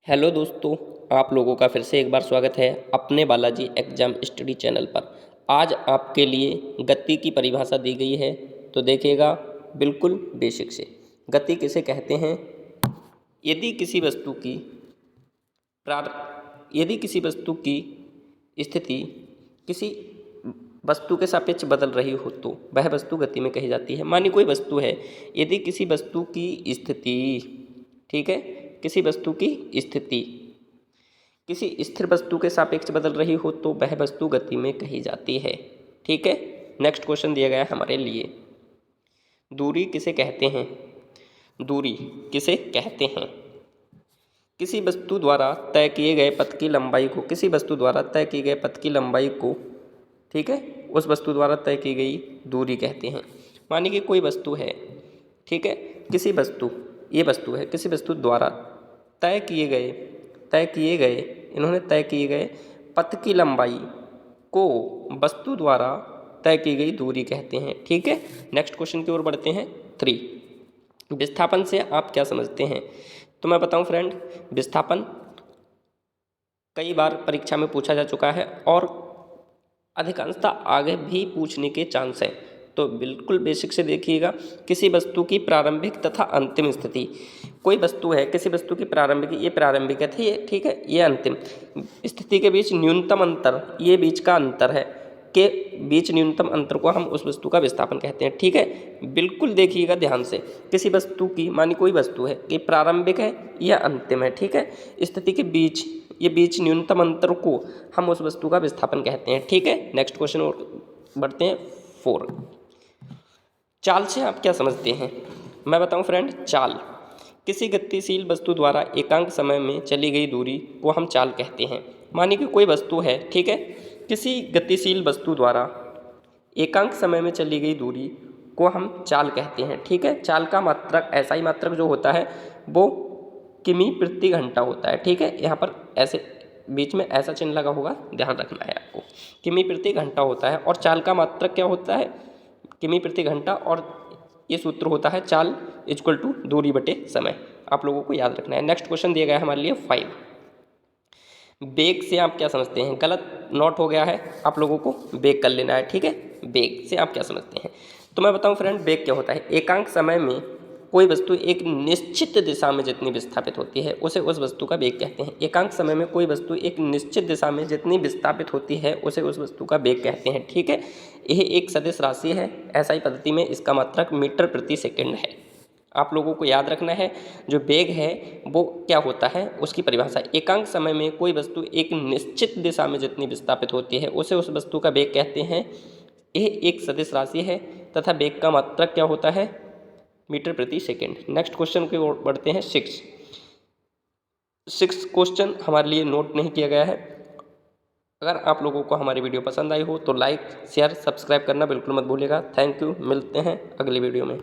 Hello दोस्तों, आप लोगों का फिर से एक बार स्वागत है अपने बालाजी एग्जाम स्टडी चैनल पर। आज आपके लिए गति की परिभाषा दी गई है, तो देखिएगा बिल्कुल बेसिक से। गति किसे कहते हैं? यदि किसी वस्तु की स्थिति किसी वस्तु के सापेक्ष बदल रही हो तो वह वस्तु गति में कही जाती है। मानी कोई वस्तु है, यदि किसी वस्तु की स्थिति, ठीक है, किसी वस्तु की स्थिति किसी स्थिर वस्तु के सापेक्ष बदल रही हो तो वह वस्तु गति में कही जाती है। ठीक है, नेक्स्ट क्वेश्चन दिया गया है हमारे लिए। दूरी किसे कहते हैं? दूरी किसे कहते हैं? किसी वस्तु द्वारा तय किए गए पथ की लंबाई को ठीक है, उस वस्तु द्वारा तय की गई दूरी कहते हैं। मानिए कि कोई वस्तु है, ठीक है, किसी वस्तु द्वारा तय किए गए पथ की लंबाई को वस्तु द्वारा तय की गई दूरी कहते हैं। ठीक है, नेक्स्ट क्वेश्चन की ओर बढ़ते हैं। 3, विस्थापन से आप क्या समझते हैं? तो मैं बताऊं फ्रेंड, विस्थापन कई बार परीक्षा में पूछा जा चुका है और अधिकांशतः आगे भी पूछने के चांस हैं, तो बिल्कुल बेसिक से देखिएगा। किसी वस्तु की प्रारंभिक तथा अंतिम स्थिति, कोई वस्तु है, किसी वस्तु की प्रारंभिक है, ठीक है, ये अंतिम स्थिति के बीच न्यूनतम अंतर, ये बीच का अंतर है, के बीच न्यूनतम अंतर को हम उस वस्तु का विस्थापन कहते हैं। ठीक है, बिल्कुल देखिएगा ध्यान से। किसी वस्तु की, मानी कोई वस्तु है कि प्रारंभिक है या अंतिम है, ठीक है, स्थिति के बीच, ये बीच न्यूनतम अंतर को हम उस वस्तु का विस्थापन कहते हैं। ठीक है, नेक्स्ट क्वेश्चन और बढ़ते हैं। 4, चाल से आप क्या समझते हैं? मैं बताऊं फ्रेंड, चाल किसी गतिशील वस्तु द्वारा एकांक समय में चली गई दूरी को हम चाल कहते हैं। मानिए कि कोई वस्तु है, ठीक है, किसी गतिशील वस्तु द्वारा एकांक समय में चली गई दूरी को हम चाल कहते हैं। ठीक है, चाल का मात्रक, ऐसा ही मात्रक जो होता है वो किमी प्रति घंटा होता है। ठीक है, यहाँ पर ऐसे बीच में ऐसा चिन्ह लगा होगा, ध्यान रखना है आपको। किमी प्रति घंटा होता है और चाल का मात्रक क्या होता है? किमी प्रति घंटा, और ये सूत्र होता है चाल इक्वल टू दूरी बटे समय। आप लोगों को याद रखना है। नेक्स्ट क्वेश्चन दिया गया है हमारे लिए 5, बेग से आप क्या समझते हैं? गलत नोट हो गया है, आप लोगों को बेग कर लेना है। ठीक है, बेग से आप क्या समझते हैं? तो मैं बताऊं फ्रेंड, बेग क्या होता है? एकांक समय में कोई वस्तु एक निश्चित दिशा में जितनी विस्थापित होती है उसे उस वस्तु का वेग कहते हैं। एकांक समय में कोई वस्तु एक निश्चित दिशा में जितनी विस्थापित होती है उसे उस वस्तु का वेग कहते हैं। ठीक है, यह एक सदिश राशि है, ऐसा ही पद्धति में इसका मात्रक मीटर प्रति सेकंड है। आप लोगों को याद रखना है, जो वेग है वो क्या होता है, उसकी परिभाषा। एकांक समय में कोई वस्तु एक निश्चित दिशा में जितनी विस्थापित होती है उसे उस वस्तु का वेग कहते हैं। यह एक सदिश राशि है तथा वेग का मात्रक क्या होता है? मीटर प्रति सेकंड। नेक्स्ट क्वेश्चन की ओर बढ़ते हैं। 6 क्वेश्चन हमारे लिए नोट नहीं किया गया है। अगर आप लोगों को हमारी वीडियो पसंद आई हो तो लाइक, शेयर, सब्सक्राइब करना बिल्कुल मत भूलिएगा। थैंक यू, मिलते हैं अगली वीडियो में।